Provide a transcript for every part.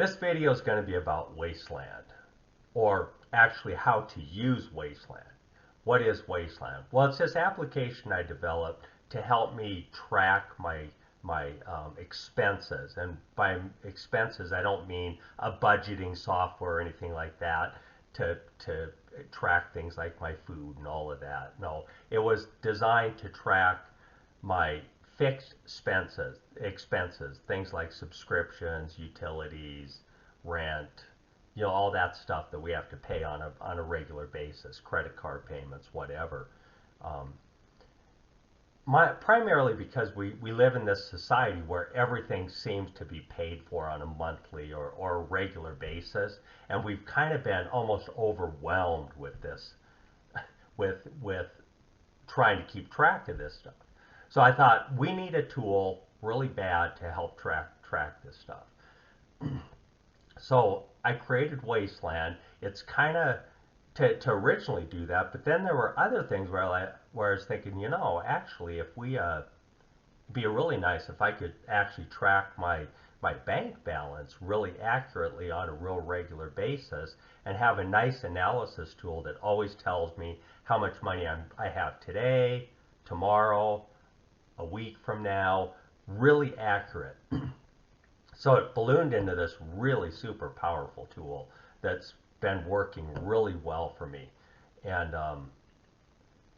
This video is going to be about Wasteland, or actually how to use Wasteland. What is Wasteland? Well, it's this application I developed to help me track my expenses. And by expenses, I don't mean a budgeting software or anything like that to track things like my food and all of that. No, it was designed to track my fixed expenses, things like subscriptions, utilities, rent, all that stuff that we have to pay on a regular basis, credit card payments, whatever. Um, Primarily because we live in this society where everything seems to be paid for on a monthly or regular basis, and we've kind of been almost overwhelmed with this, with trying to keep track of this stuff. So I thought we need a tool really bad to help track this stuff. So I created Wasteland. It's kind of to originally do that, but then there were other things where I was thinking, actually, if we it'd be really nice if I could actually track my bank balance really accurately on a real regular basis and have a nice analysis tool that always tells me how much money I have today, tomorrow, a week from now, really accurate. So it ballooned into this really super powerful tool that's been working really well for me. And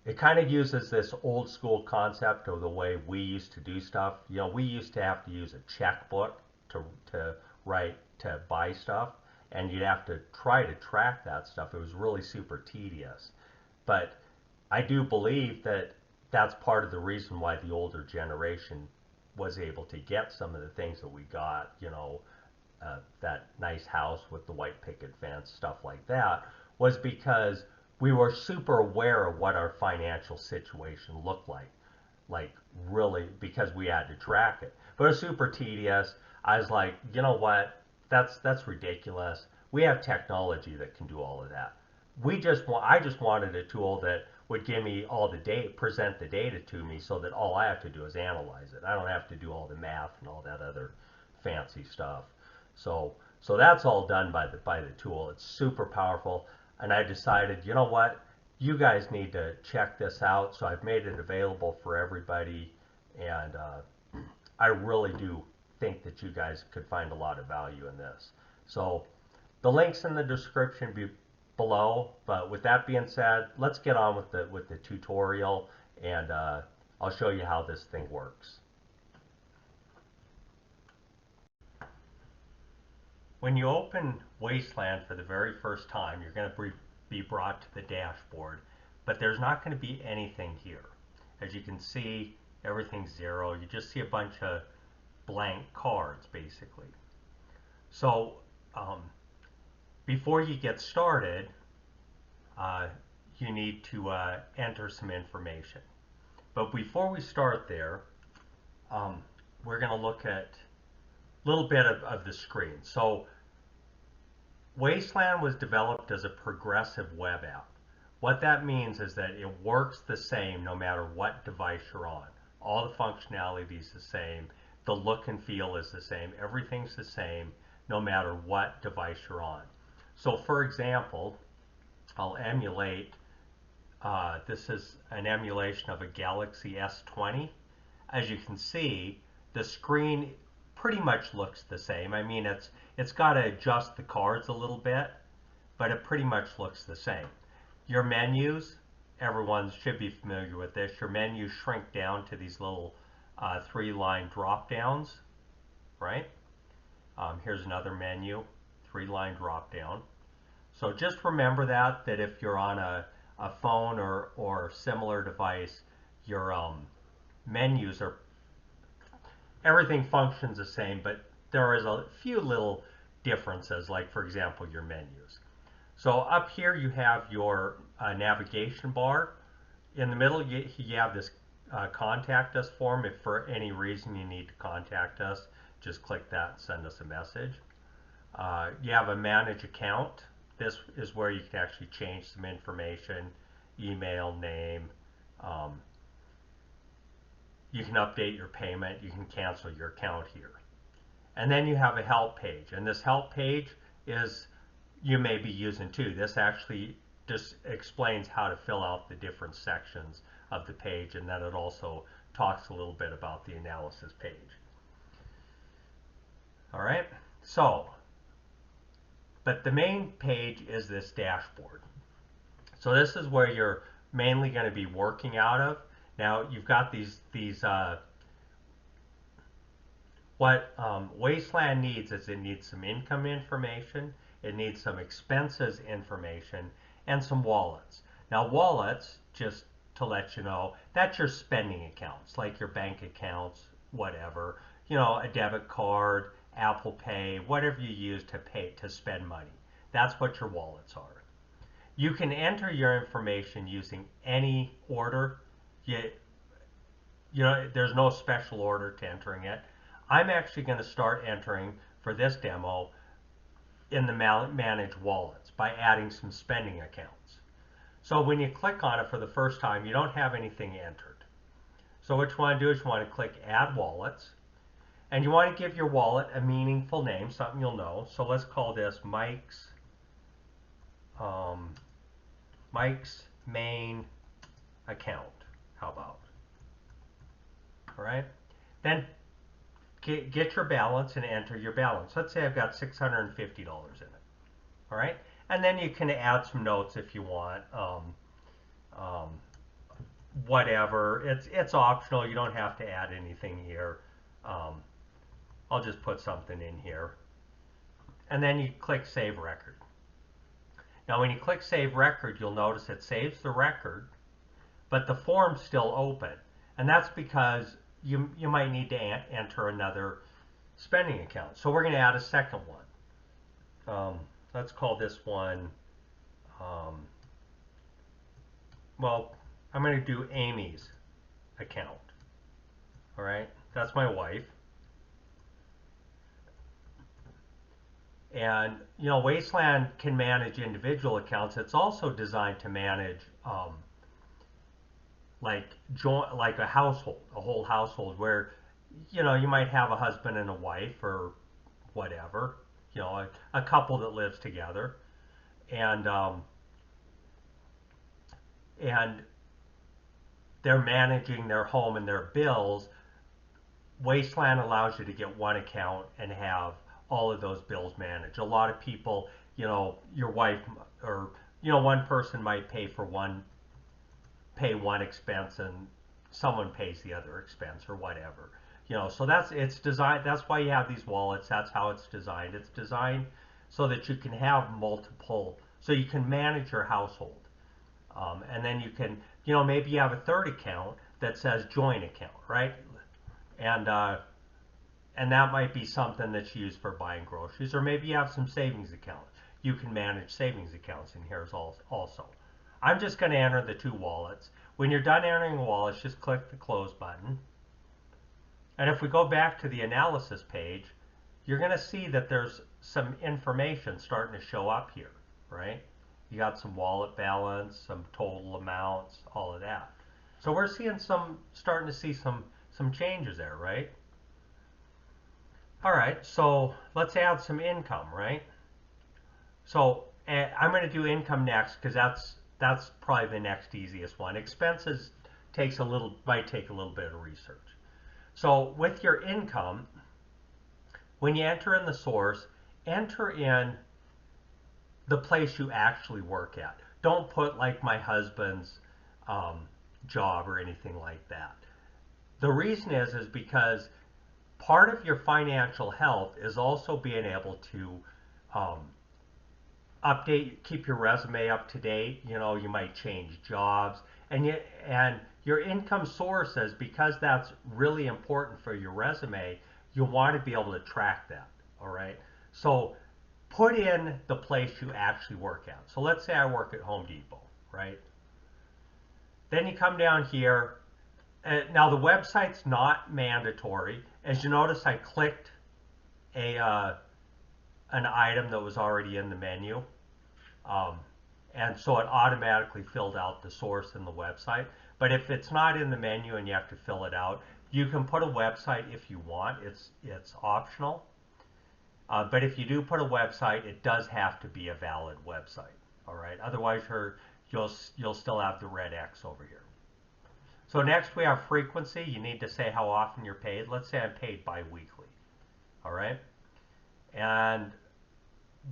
it kind of uses this old school concept of the way we used to do stuff. We used to have to use a checkbook to write to buy stuff, and you'd have to try to track that stuff. It was really super tedious. But I do believe that that's part of the reason why the older generation was able to get some of the things that we got, that nice house with the white picket fence, stuff like that, was because we were super aware of what our financial situation looked like really, because we had to track it. But it was super tedious. I was like, you know what? That's ridiculous. We have technology that can do all of that. I just wanted a tool that would give me all the data, present the data to me, so that all I have to do is analyze it. I don't have to do all the math and all that other fancy stuff. So that's all done by the tool. It's super powerful, and I decided, you know what? You guys need to check this out. So I've made it available for everybody, and I really do think that you guys could find a lot of value in this. So the link's in the description below. But with that being said, let's get on with the tutorial, and I'll show you how this thing works. When you open Wasteland for the very first time, you're going to be brought to the dashboard, but there's not going to be anything here. As you can see, everything's zero. You just see a bunch of blank cards, basically. So before you get started, you need to enter some information. But before we start there, we're going to look at a little bit of the screen. So Wasteland was developed as a progressive web app. What that means is that it works the same no matter what device you're on. All the functionality is the same. The look and feel is the same. Everything's the same no matter what device you're on. So for example, I'll emulate, this is an emulation of a Galaxy S20. As you can see, the screen pretty much looks the same. I mean, it's got to adjust the cards a little bit, but it pretty much looks the same. Your menus, everyone should be familiar with this. Your menus shrink down to these little 3-line drop downs, right? Here's another menu, 3-line drop down. So just remember that if you're on a phone or similar device, your menus are, everything functions the same, but there is a few little differences, like for example your menus. So up here you have your navigation bar. In the middle you have this contact us form. If for any reason you need to contact us, just click that and send us a message. You have a manage account. This is where you can actually change some information, email, name. You can update your payment. You can cancel your account here. And then you have a help page. And this help page is you may be using too. This actually just explains how to fill out the different sections of the page, and then it also talks a little bit about the analysis page. All right, so, but the main page is this dashboard. So this is where you're mainly going to be working out of. Now you've got these what Wasteland needs is it needs some income information, it needs some expenses information, and some wallets. Now wallets, just to let you know, that's your spending accounts, like your bank accounts, whatever, you know, a debit card, Apple Pay, whatever you use to pay to spend money. That's what your wallets are. You can enter your information using any order. You know, there's no special order to entering it. I'm actually going to start entering for this demo in the manage wallets by adding some spending accounts. So when you click on it for the first time, you don't have anything entered. So what you want to do is you want to click add wallets, and you want to give your wallet a meaningful name, something you'll know. So let's call this Mike's main account. How about? All right. Then get your balance and enter your balance. Let's say I've got $650 in it. All right. And then you can add some notes if you want. Whatever. It's optional. You don't have to add anything here. I'll just put something in here. And then you click Save Record. Now when you click Save Record, you'll notice it saves the record, but the form's still open. And that's because you might need to enter another spending account. So we're going to add a second one. Let's call this one, well, I'm going to do Amy's account. All right, that's my wife. And, you know, Wasteland can manage individual accounts. It's also designed to manage like a household, a whole household where, you know, you might have a husband and a wife or whatever, you know, a couple that lives together, and they're managing their home and their bills. Wasteland allows you to get one account and have all of those bills managed. A lot of people, you know, your wife or, you know, one person might pay one expense and someone pays the other expense or whatever. You know, so it's designed, that's why you have these wallets, that's how it's designed. It's designed so that you can have multiple, so you can manage your household. And then you can, you know, maybe you have a third account that says joint account, right? And that might be something that's used for buying groceries, or maybe you have some savings account. You can manage savings accounts in here also. I'm just going to enter the two wallets. When you're done entering the wallets, just click the close button. And if we go back to the analysis page, you're going to see that there's some information starting to show up here, right? You got some wallet balance, some total amounts, all of that. So we're seeing starting to see some changes there, right? All right, so let's add some income, right? So I'm going to do income next because that's probably the next easiest one. Expenses might take a little bit of research. So with your income, when you enter in the source, enter in the place you actually work at. Don't put like my husband's job or anything like that. The reason is because part of your financial health is also being able to keep your resume up to date. You know, you might change jobs, and your income sources, because that's really important for your resume, you want to be able to track that. All right, so put in the place you actually work at. So let's say I work at Home Depot, right? Then you come down here. Now the website's not mandatory. As you notice, I clicked an item that was already in the menu. And so it automatically filled out the source in the website. But if it's not in the menu and you have to fill it out, you can put a website if you want. It's optional. But if you do put a website, it does have to be a valid website. All right. Otherwise, you'll still have the red X over here. So next we have frequency. You need to say how often you're paid. Let's say I'm paid bi-weekly. All right. And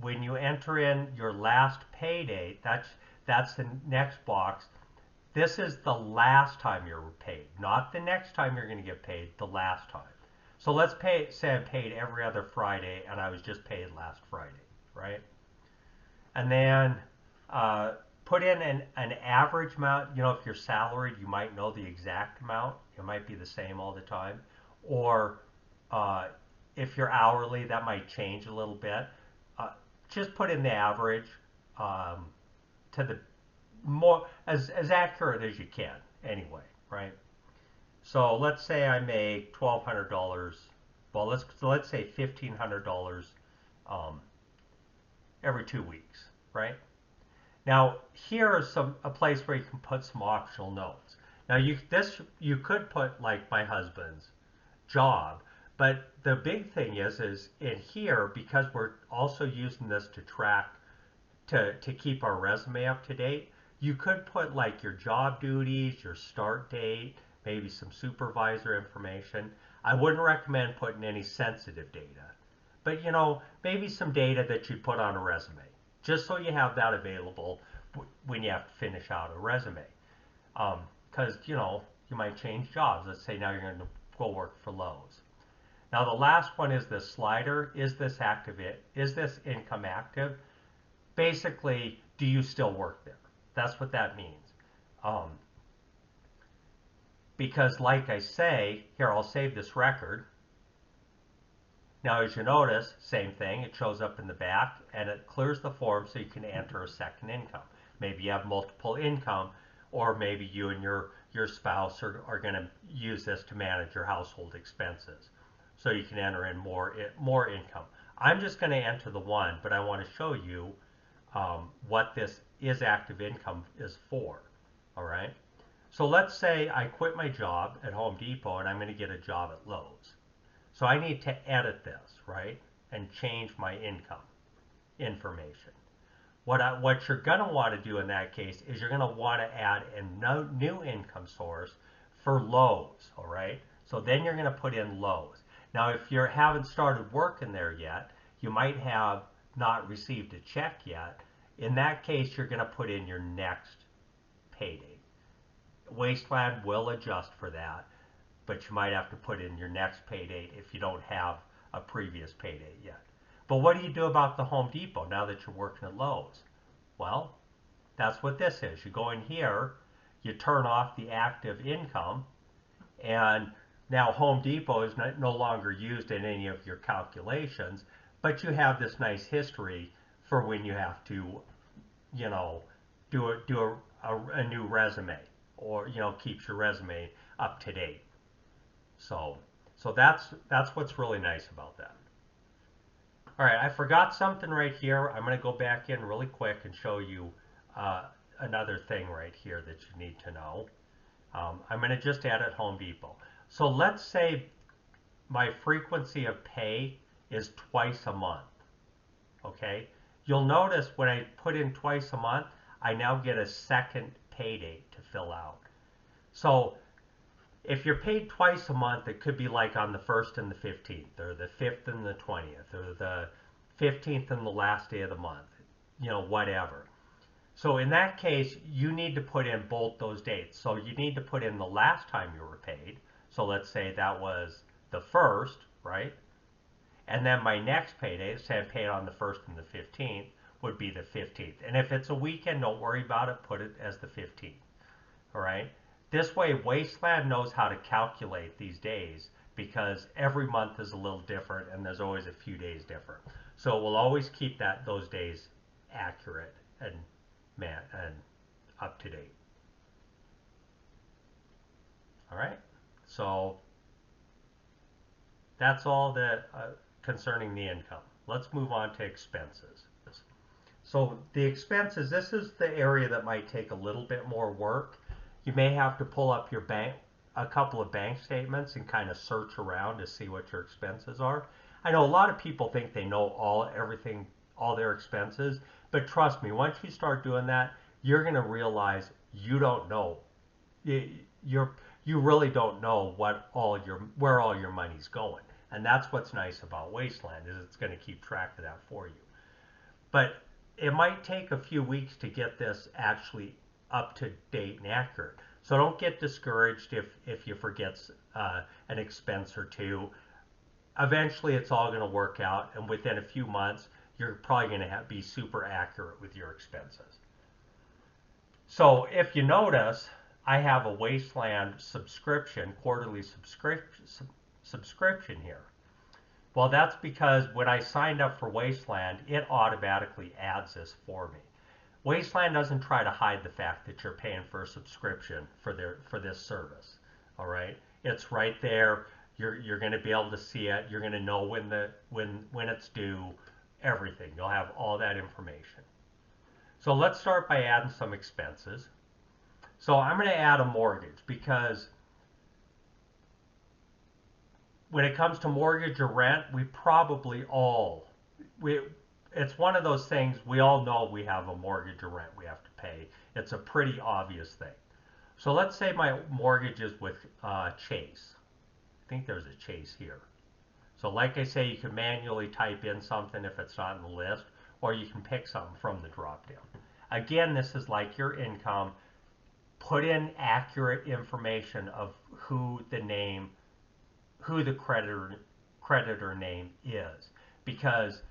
when you enter in your last pay date, that's the next box. This is the last time you're paid, not the next time you're going to get paid, the last time. So say I'm paid every other Friday and I was just paid last Friday, right? And then put in an average amount. You know, if you're salaried, you might know the exact amount. It might be the same all the time. Or if you're hourly, that might change a little bit. Uh, just put in the average to the more as accurate as you can anyway, right? So let's say I make $1,200. Well, let's say $1,500 um, every 2 weeks, right? Now here is a place where you can put some optional notes. Now you could put like my husband's job, but the big thing is in here, because we're also using this to track to keep our resume up to date, you could put like your job duties, your start date, maybe some supervisor information. I wouldn't recommend putting any sensitive data, but you know, maybe some data that you'd put on a resume, just so you have that available when you have to finish out a resume. Because you know, you might change jobs. Let's say now you're going to go work for Lowe's. Now the last one is this slider. Is this active? Is this income active? Basically, do you still work there? That's what that means. Um, because like I say, here I'll save this record. Now as you notice, same thing, it shows up in the back and it clears the form so you can enter a second income. Maybe you have multiple income, or maybe you and your spouse are going to use this to manage your household expenses. So you can enter in more income. I'm just going to enter the one, but I want to show you what this is active income is for. All right. So let's say I quit my job at Home Depot and I'm going to get a job at Lowe's. So I need to edit this, right, and change my income information. What you're going to want to do in that case is you're going to want to add a new income source for Lowe's, all right? So then you're going to put in Lowe's. Now, if you haven't started working there yet, you might have not received a check yet. In that case, you're going to put in your next pay date. Wasteland will adjust for that, but you might have to put in your next pay date if you don't have a previous pay date yet. But what do you do about the Home Depot now that you're working at Lowe's? Well, that's what this is. You go in here, you turn off the active income, and now Home Depot is no longer used in any of your calculations, but you have this nice history for when you have to, you know, do a new resume, or you know, keeps your resume up to date. So that's what's really nice about that. All right, I forgot something right here. I'm going to go back in really quick and show you another thing right here that you need to know. I'm going to just add at Home Depot. So let's say my frequency of pay is twice a month. Okay, you'll notice when I put in twice a month, I now get a second pay date to fill out. So if you're paid twice a month, it could be like on the 1st and the 15th, or the 5th and the 20th, or the 15th and the last day of the month, you know, whatever. So in that case, you need to put in both those dates. So you need to put in the last time you were paid. So let's say that was the 1st, right? And then my next payday, say I'm paid on the 1st and the 15th, would be the 15th. And if it's a weekend, don't worry about it. Put it as the 15th. All right? This way, Wasteland knows how to calculate these days because every month is a little different and there's always a few days different. So we'll always keep those days accurate and up to date. All right? So that's all that concerning the income. Let's move on to expenses. So the expenses, this is the area that might take a little bit more work. You may have to pull up a couple of bank statements and kind of search around to see what your expenses are. I know a lot of people think they know everything, all their expenses, but trust me, once you start doing that, you're going to realize you don't know. You're you really don't know where all your money's going, and that's what's nice about Wasteland is it's going to keep track of that for you. But it might take a few weeks to get this actually up to date and accurate. So don't get discouraged if you forget an expense or two. Eventually, it's all going to work out, and within a few months, you're probably going to be super accurate with your expenses. So if you notice, I have a Wasteland subscription, quarterly subscription here. Well, that's because when I signed up for Wasteland, it automatically adds this for me. Wasteland doesn't try to hide the fact that you're paying for a subscription for this service. All right, it's right there. You're going to be able to see it. You're going to know when it's due. Everything. You'll have all that information. So let's start by adding some expenses. So I'm going to add a mortgage because when it comes to mortgage or rent, we probably all we it's one of those things we all know we have a mortgage or rent we have to pay. It's a pretty obvious thing. So let's say my mortgage is with Chase. I think there's a Chase here. So like I say, you can manually type in something if it's not in the list, or you can pick something from the drop down. Again, this is like your income. Put in accurate information of who the creditor name is, because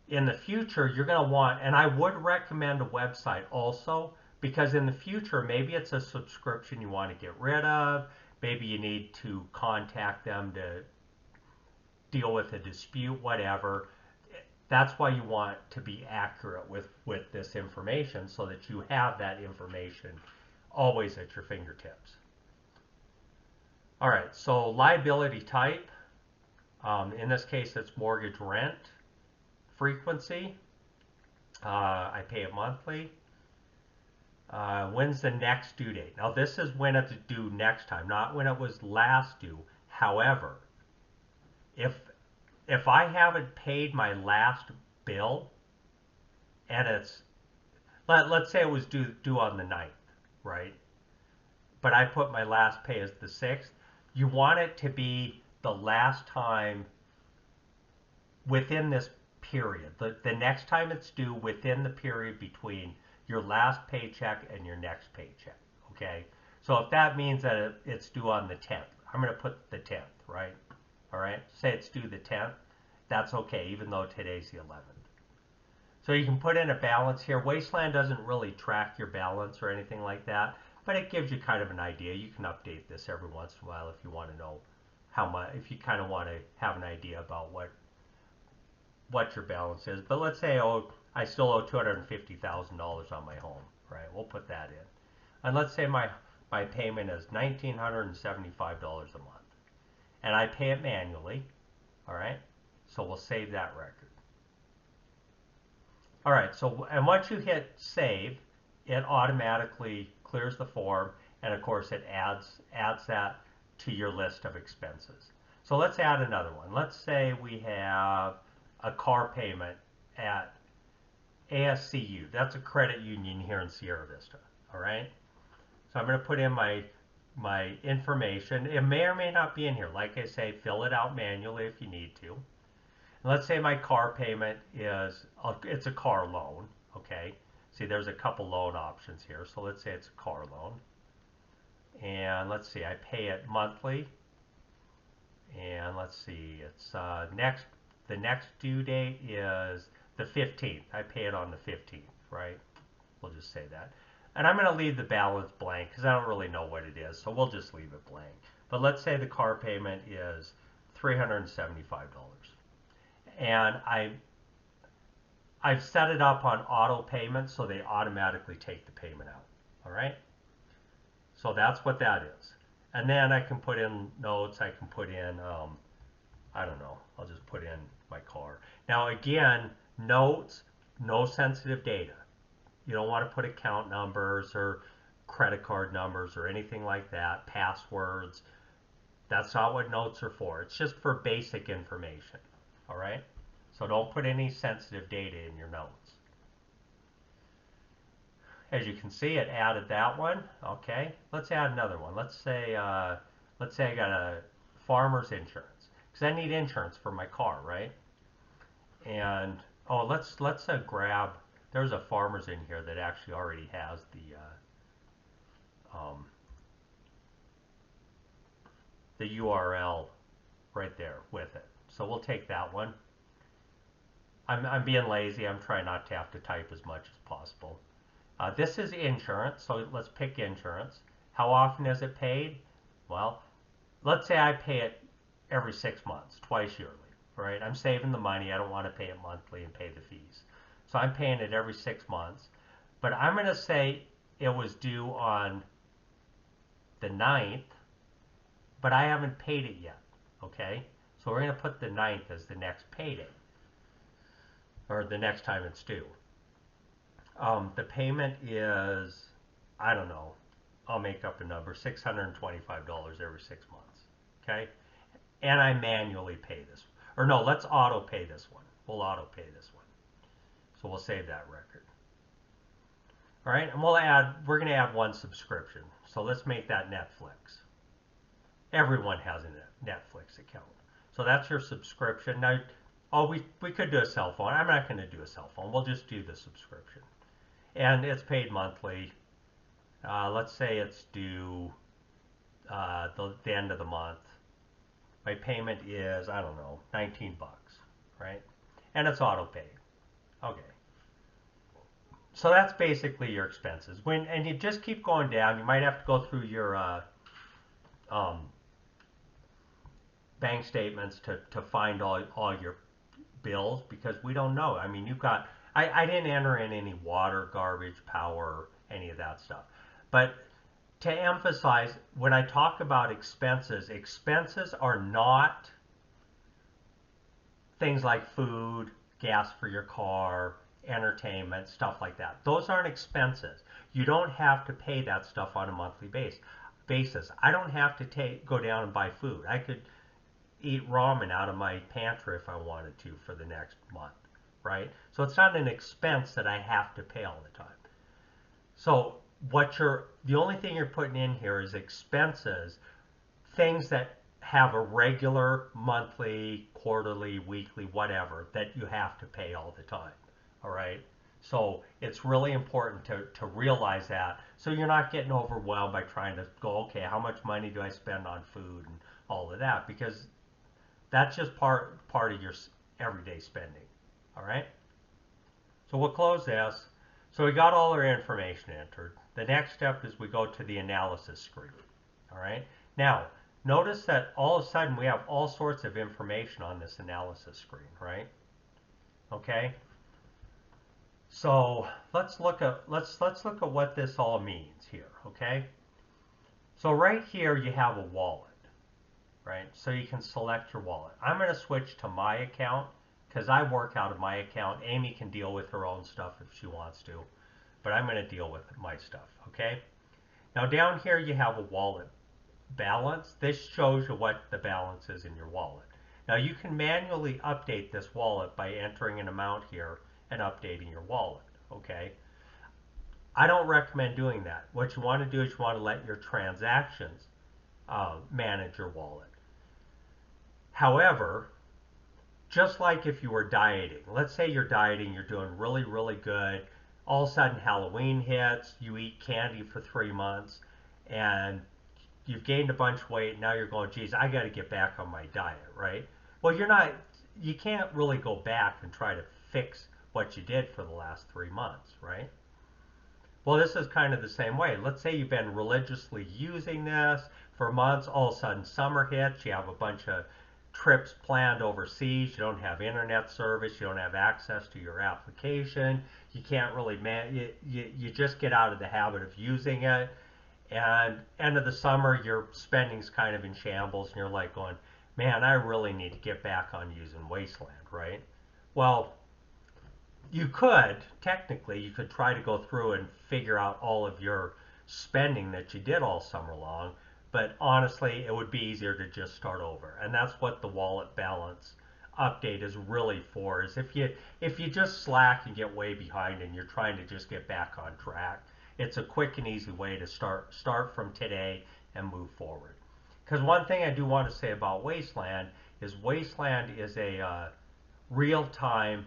in the future you're going to want, and I would recommend a website also, because in the future maybe it's a subscription you want to get rid of, maybe you need to contact them to deal with a dispute, whatever. That's why you want to be accurate with this information so that you have that information always at your fingertips. All right, so liability type, in this case it's mortgage rent. Frequency, I pay it monthly. When's the next due date? Now this is when it's due next time, not when it was last due. However, if I haven't paid my last bill, and let's say it was due on the 9th, right? But I put my last pay as the 6th, you want it to be the last time within this period. The next time it's due within the period between your last paycheck and your next paycheck, okay? So if that means that it's due on the 10th, I'm going to put the 10th, right? All right, say it's due the 10th, that's okay, even though today's the 11th. So you can put in a balance here. Wasteland doesn't really track your balance or anything like that, but it gives you kind of an idea. You can update this every once in a while if you want to know how much, if you kind of want to have an idea about what your balance is. But let's say, oh, I still owe $250,000 on my home, right? We'll put that in. And let's say my payment is $1,975 a month. And I pay it manually, all right? So we'll save that record. All right, so and once you hit save, it automatically clears the form, and of course it adds that to your list of expenses. So let's add another one. Let's say we have a car payment at ASCU. That's a credit union here in Sierra Vista, all right? So I'm going to put in my information. It may or may not be in here. Like I say, fill it out manually if you need to. And let's say my car payment is, it's a car loan, okay? See, there's a couple loan options here. So let's say it's a car loan. And let's see, I pay it monthly. And let's see, it's the next due date is the 15th. I pay it on the 15th, right? We'll just say that. And I'm going to leave the balance blank because I don't really know what it is, so we'll just leave it blank. But let's say the car payment is $375. And I've set it up on auto payment so they automatically take the payment out. All right? So that's what that is. And then I can put in notes. I can put in, I don't know, I'll just put in my car. Now again, notes, no sensitive data. You don't want to put account numbers or credit card numbers or anything like that, passwords. That's not what notes are for. It's just for basic information. All right? So don't put any sensitive data in your notes. As you can see, it added that one. Okay, let's add another one. Let's say I got a farmer's insurance because I need insurance for my car, right? And oh, let's grab. There's a farmer's in here that actually already has the URL right there with it. So we'll take that one. I'm being lazy. I'm trying not to have to type as much as possible. This is insurance, so let's pick insurance. How often is it paid? Well, let's say I pay it every 6 months, twice yearly, right? I'm saving the money. I don't want to pay it monthly and pay the fees. So I'm paying it every 6 months. But I'm going to say it was due on the 9th, but I haven't paid it yet, okay? So we're going to put the 9th as the next payday, or the next time it's due. The payment is, I don't know, I'll make up a number, $625 every 6 months, okay? And I manually pay this. Or no, let's auto pay this one. We'll auto pay this one. So we'll save that record. All right, and we're going to add one subscription. So let's make that Netflix. Everyone has a Netflix account. So that's your subscription. Now, we could do a cell phone. I'm not going to do a cell phone. We'll just do the subscription. And it's paid monthly. Let's say it's due the end of the month. My payment is, I don't know, 19 bucks, right? And it's auto paid. Okay. So that's basically your expenses. And you just keep going down. You might have to go through your bank statements to find all your bills because we don't know. I mean, I didn't enter in any water, garbage, power, any of that stuff. But to emphasize, when I talk about expenses, expenses are not things like food, gas for your car, entertainment, stuff like that. Those aren't expenses. You don't have to pay that stuff on a monthly basis. I don't have to go down and buy food. I could eat ramen out of my pantry if I wanted to for the next month, right? So it's not an expense that I have to pay all the time. So the only thing you're putting in here is expenses, things that have a regular monthly, quarterly, weekly, whatever that you have to pay all the time. All right. So it's really important to realize that so you're not getting overwhelmed by trying to go, okay, how much money do I spend on food and all of that? Because that's just part of your everyday spending. All right. So we'll close this. So we got all our information entered. The next step is we go to the analysis screen. All right. Now, notice that all of a sudden we have all sorts of information on this analysis screen, right? Okay. So let's look at what this all means here, okay? So right here you have a wallet, right? So you can select your wallet. I'm going to switch to my account because I work out of my account. Amy can deal with her own stuff if she wants to, but I'm going to deal with my stuff, okay? Now down here you have a wallet balance. This shows you what the balance is in your wallet. Now you can manually update this wallet by entering an amount here and updating your wallet, okay? I don't recommend doing that. What you want to do is you want to let your transactions manage your wallet. However, just like if you were dieting, let's say you're dieting, you're doing really, really good, all of a sudden Halloween hits, you eat candy for 3 months, and you've gained a bunch of weight, now you're going, geez, I got to get back on my diet, right? Well, you can't really go back and try to fix what you did for the last 3 months, right? Well, this is kind of the same way. Let's say you've been religiously using this for months, all of a sudden summer hits, you have a bunch of trips planned overseas, you don't have internet service, you don't have access to your application, you can't really you just get out of the habit of using it, and end of the summer your spending's kind of in shambles and you're like going, man, I really need to get back on using Wasteland, right? Well, you could try to go through and figure out all of your spending that you did all summer long, but honestly, it would be easier to just start over. And that's what the wallet balance update is really for, is if you just slack and get way behind and you're trying to just get back on track, it's a quick and easy way to start from today and move forward. Because one thing I do want to say about Wasteland is a real-time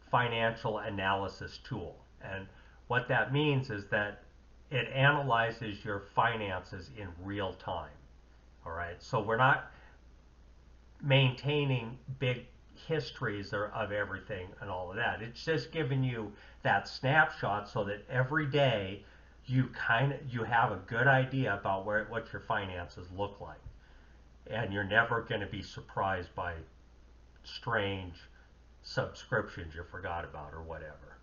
financial analysis tool. And what that means is that it analyzes your finances in real time. All right. So we're not maintaining big histories of everything and all of that. It's just giving you that snapshot so that every day you have a good idea about what your finances look like. And you're never going to be surprised by strange subscriptions you forgot about or whatever.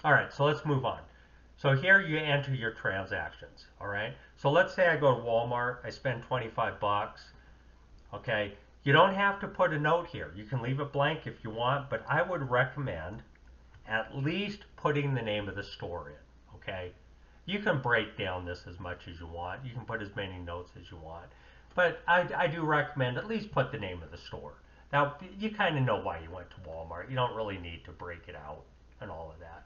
All right, so let's move on. So here you enter your transactions, all right? So let's say I go to Walmart, I spend 25 bucks, okay? You don't have to put a note here. You can leave it blank if you want, but I would recommend at least putting the name of the store in, okay? You can break down this as much as you want. You can put as many notes as you want. But I do recommend at least put the name of the store. Now, you kind of know why you went to Walmart. You don't really need to break it out and all of that.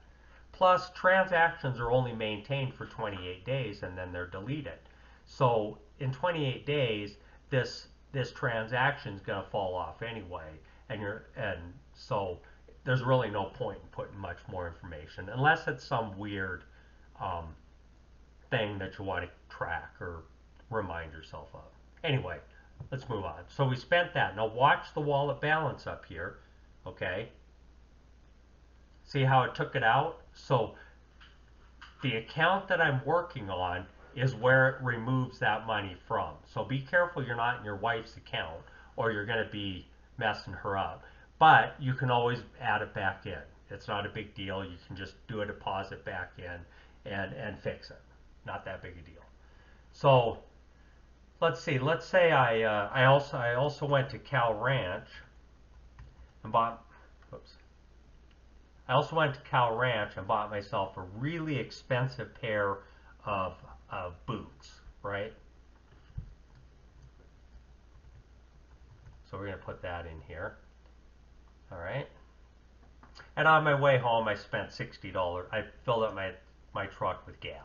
Plus, transactions are only maintained for 28 days and then they're deleted. So in 28 days, this transaction is going to fall off anyway, and so there's really no point in putting much more information unless it's some weird thing that you want to track or remind yourself of. Anyway, let's move on. So we spent that. Now watch the wallet balance up here. Okay. See how it took it out? So the account that I'm working on is where it removes that money from. So be careful you're not in your wife's account or you're going to be messing her up. But you can always add it back in. It's not a big deal. You can just do a deposit back in and fix it. Not that big a deal. So let's see. Let's say I also went to Cal Ranch and bought. Oops. I also went to Cal Ranch and bought myself a really expensive pair of boots, right? So we're going to put that in here. All right. And on my way home, I spent $60. I filled up my truck with gas.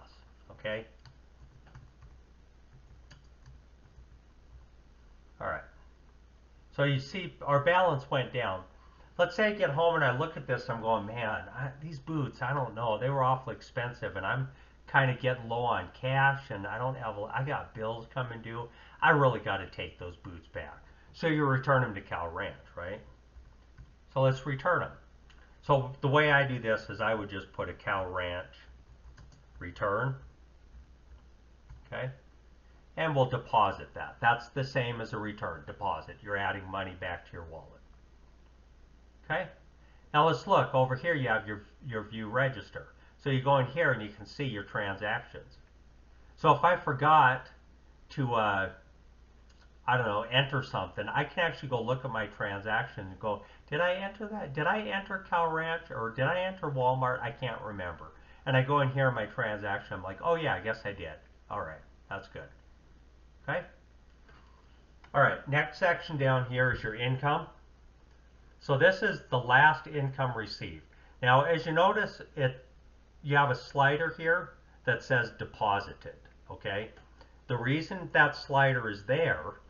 Okay. All right. So you see our balance went down. Let's say I get home and I look at this, I'm going, man, these boots, I don't know, they were awfully expensive and I'm kind of getting low on cash and I got bills coming due. I really got to take those boots back. So you return them to Cal Ranch, right? So let's return them. So the way I do this is I would just put a Cal Ranch return, okay? And we'll deposit that. That's the same as a return deposit. You're adding money back to your wallet. Okay. Now let's look over here. You have your view register. So you go in here and you can see your transactions. So if I forgot to, I don't know, enter something, I can actually go look at my transaction and go, did I enter that? Did I enter Cal Ranch or did I enter Walmart? I can't remember. And I go in here in my transaction. I'm like, oh yeah, I guess I did. All right, that's good. Okay. All right. Next section down here is your income. So this is the last income received. Now, as you notice, you have a slider here that says deposited, okay? The reason that slider is there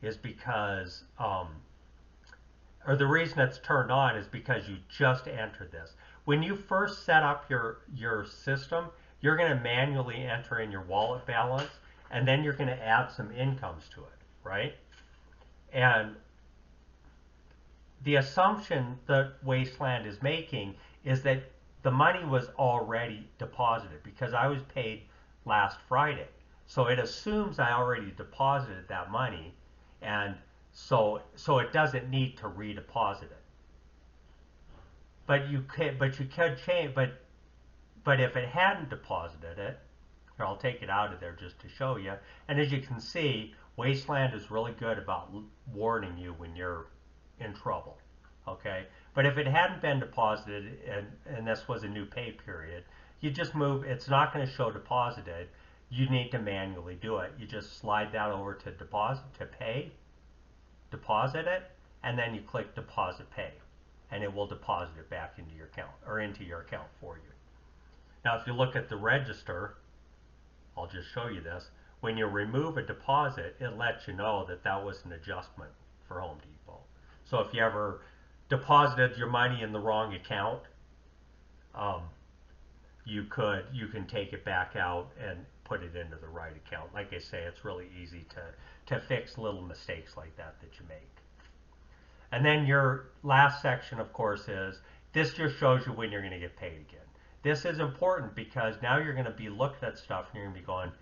is because, or the reason it's turned on is because you just entered this. When you first set up your system, you're going to manually enter in your wallet balance, and then you're going to add some incomes to it, right? And the assumption that Wasteland is making is that the money was already deposited because I was paid last Friday. So it assumes I already deposited that money, and so it doesn't need to redeposit it. But you could change. But if it hadn't deposited it, here, I'll take it out of there just to show you. And as you can see, Wasteland is really good about warning you when you're in trouble, okay? But if it hadn't been deposited and this was a new pay period, you just move, it's not going to show deposited. you need to manually do it. You just slide that over to deposit to pay, deposit it, and then you click deposit pay, and it will deposit it back into your account or into your account for you. Now, if you look at the register, I'll just show you this. When you remove a deposit, it lets you know that that was an adjustment for Home Depot. So if you ever deposited your money in the wrong account, um, you can take it back out and put it into the right account. Like I say, it's really easy to fix little mistakes like that you make. And then your last section, of course, is this just shows you when you're going to get paid again. This is important because now you're going to be looking at stuff and you're going to be going,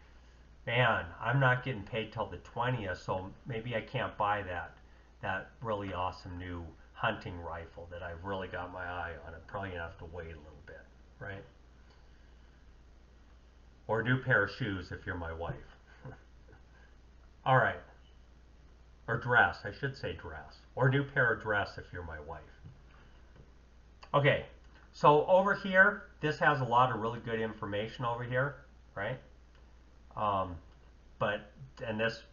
man, I'm not getting paid till the 20th, so maybe I can't buy that really awesome new hunting rifle that I've really got my eye on. I'm probably going to have to wait a little bit, right? Or a new pair of shoes if you're my wife. All right. Or dress, I should say dress. Or new pair of dress if you're my wife. Okay, so over here, this has a lot of really good information over here, right? But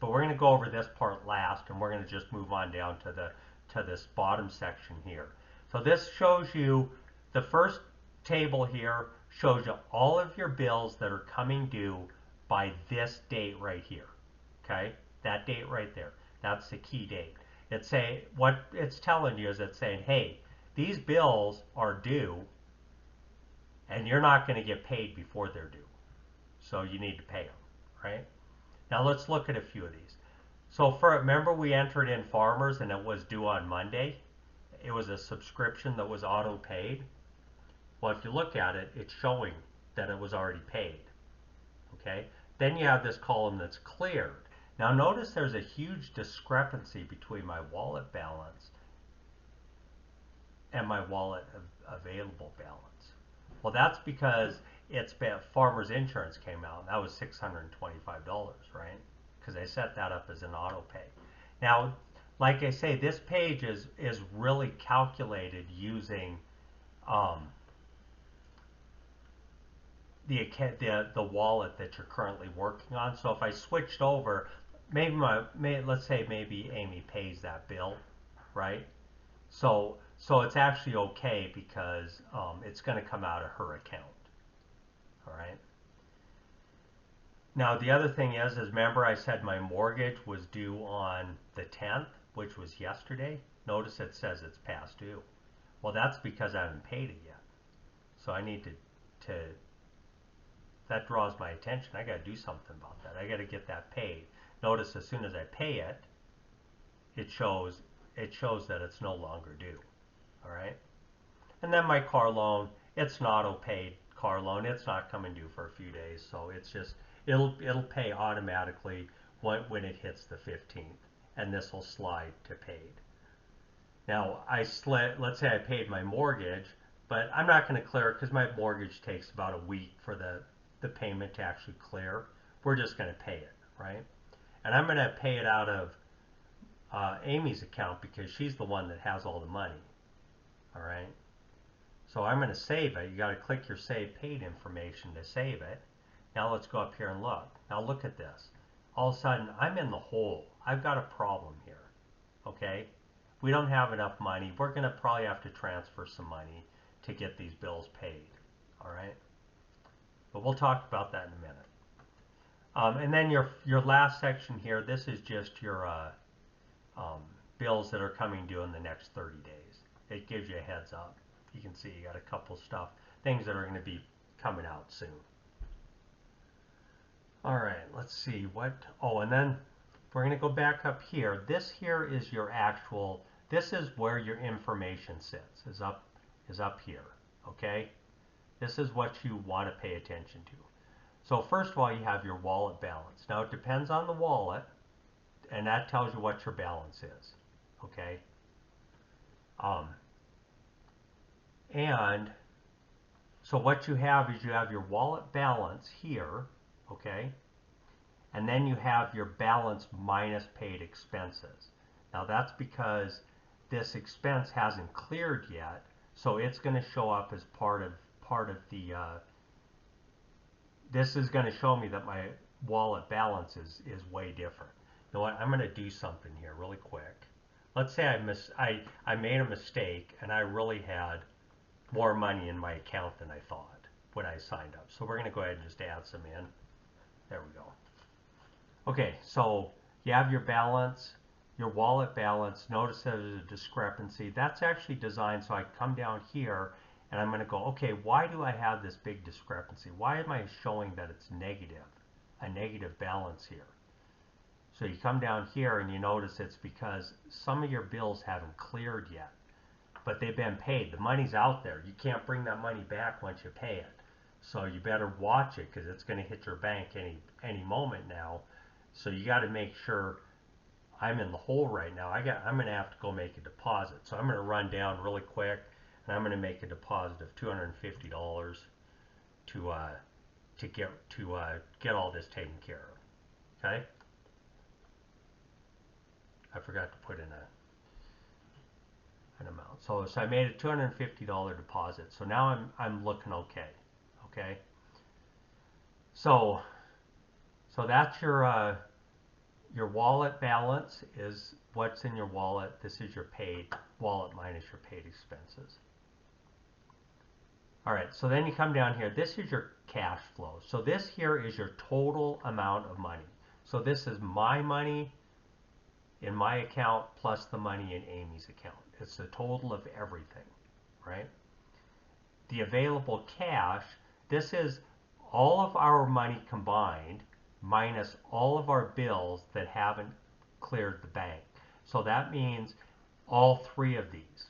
we're going to go over this part last, and we're going to just move on down to this bottom section here. So this shows you the first table here shows you all of your bills that are coming due by this date right here. Okay, that date right there. That's the key date. What it's telling you is it's saying, hey, these bills are due, and you're not going to get paid before they're due. So you need to pay them, right? Now let's look at a few of these. So remember we entered in farmers and it was due on Monday. It was a subscription that was auto paid. Well, if you look at it, it's showing that it was already paid. Okay. Then you have this column that's cleared. Now notice there's a huge discrepancy between my wallet balance and my wallet available balance. Well, that's because farmer's insurance came out, and that was $625, right? Because I set that up as an auto pay. Now, like I say, this page is really calculated using the wallet that you're currently working on. So if I switched over, let's say maybe Amy pays that bill, right? So it's actually okay because it's going to come out of her account. All right. Now the other thing is remember I said my mortgage was due on the 10th, which was yesterday. Notice it says it's past due. Well, that's because I haven't paid it yet. So I need to that draws my attention. I got to do something about that. I got to get that paid. Notice as soon as I pay it, it shows that it's no longer due. All right. And then my car loan, it's an auto paid car loan. It's not coming due for a few days, so it's just it'll pay automatically when it hits the 15th, and this will slide to paid. Now let's say I paid my mortgage, but I'm not going to clear it because my mortgage takes about a week for the payment to actually clear. We're just going to pay it, right? And I'm going to pay it out of Amy's account because she's the one that has all the money. All right. So I'm going to save it. You got to click your save paid information to save it. Now let's go up here and look. Now look at this. All of a sudden I'm in the hole. I've got a problem here. Okay. We don't have enough money. We're going to probably have to transfer some money to get these bills paid. All right. But we'll talk about that in a minute. And then your last section here, this is just your bills that are coming due in the next 30 days. It gives you a heads up. You can see you got a couple things that are going to be coming out soon. All right, let's see and then we're going to go back up here. This here is your this is where your information sits, is up here, okay? This is what you want to pay attention to. So first of all, you have your wallet balance. Now it depends on the wallet, and that tells you what your balance is, okay? And so what you have is you have your wallet balance here, okay? And then you have your balance minus paid expenses. Now that's because this expense hasn't cleared yet, so it's going to show up as part of the this is going to show me that wallet balance is way different. You know what? I'm going to do something here really quick. Let's say I made a mistake and I really had more money in my account than I thought when I signed up. So we're going to go ahead and just add some in. There we go. Okay, so you have your balance, your wallet balance. Notice there's a discrepancy. That's actually designed so I come down here and I'm going to go, okay, why do I have this big discrepancy? Why am I showing that it's negative, a negative balance here? So you come down here and you notice it's because some of your bills haven't cleared yet, but they've been paid. The money's out there. You can't bring that money back once you pay it. So you better watch it because it's going to hit your bank any moment now. So you got to make sure I'm in the hole right now. I'm going to have to go make a deposit. So I'm going to run down really quick and I'm going to make a deposit of $250 to get all this taken care of. Okay? I forgot to put in an amount. So I made a $250 deposit. So now I'm looking okay. Okay. So that's your wallet balance is what's in your wallet. This is your paid wallet minus your paid expenses. All right, so then you come down here. This is your cash flow. So this here is your total amount of money. So this is my money in my account plus the money in Amy's account. It's the total of everything, right? The available cash, this is all of our money combined minus all of our bills that haven't cleared the bank. So that means all three of these,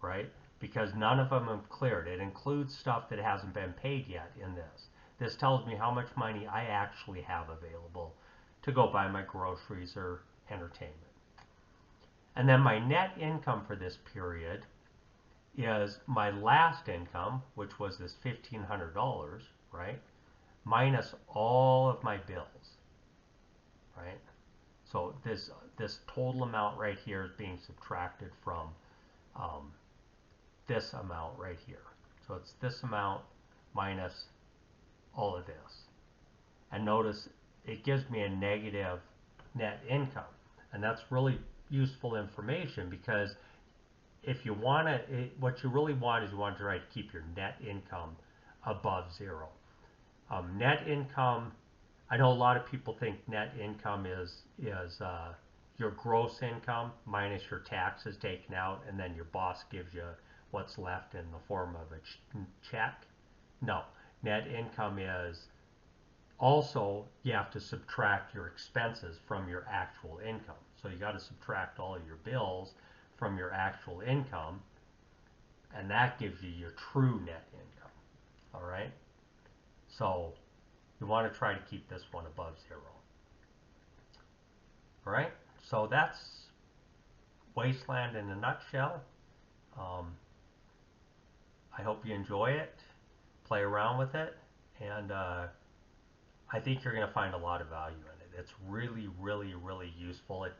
right? Because none of them have cleared. It includes stuff that hasn't been paid yet in this. This tells me how much money I actually have available to go buy my groceries or entertainment. And then my net income for this period is my last income, which was this $1,500, right? Minus all of my bills, right? So this total amount right here is being subtracted from this amount right here. So it's this amount minus all of this. And notice it gives me a negative net income. And that's really useful information because if you want to, what you really want is you want to try to keep your net income above zero. Net income, I know a lot of people think net income is your gross income minus your taxes taken out, and then your boss gives you what's left in the form of a check. No, net income is also you have to subtract your expenses from your actual income. So you got to subtract all of your bills from your actual income, and that gives you your true net income. All right? So you want to try to keep this one above zero. All right? So that's Wasteland in a nutshell. I hope you enjoy it, play around with it, and I think you're going to find a lot of value in it. It's really, really, really useful. It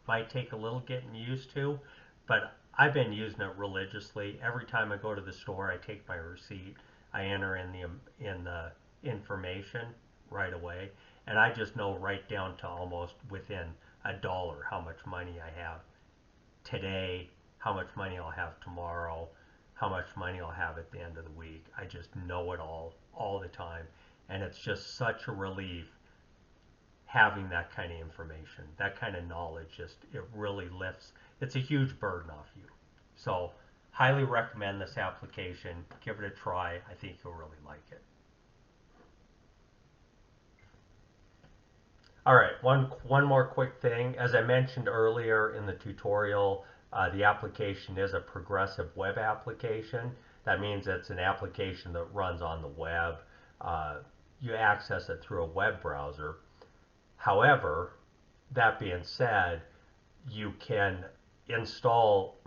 might take a little getting used to, but I've been using it religiously. Every time I go to the store, I take my receipt, I enter in the information right away, and I just know right down to almost within $1 how much money I have today, how much money I'll have tomorrow, how much money I'll have at the end of the week. I just know it all the time, and it's just such a relief having that kind of information, that kind of knowledge. Just it really lifts. It's a huge burden off you. So highly recommend this application. Give it a try. I think you'll really like it. All right, one more quick thing. As I mentioned earlier in the tutorial, the application is a progressive web application. That means it's an application that runs on the web. You access it through a web browser. However, that being said, you can install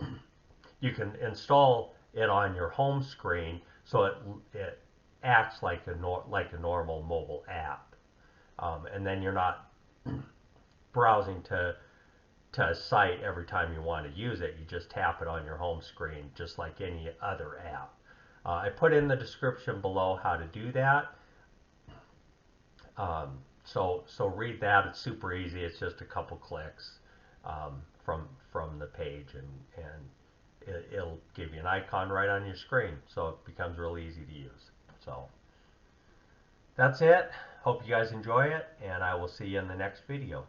it on your home screen, so it acts like a normal mobile app, and then you're not browsing to a site every time you want to use it. You just tap it on your home screen just like any other app. I put in the description below how to do that. So read that. It's super easy. It's just a couple clicks from the page, and it'll give you an icon right on your screen, so it becomes really easy to use. So that's it. Hope you guys enjoy it, and I will see you in the next video.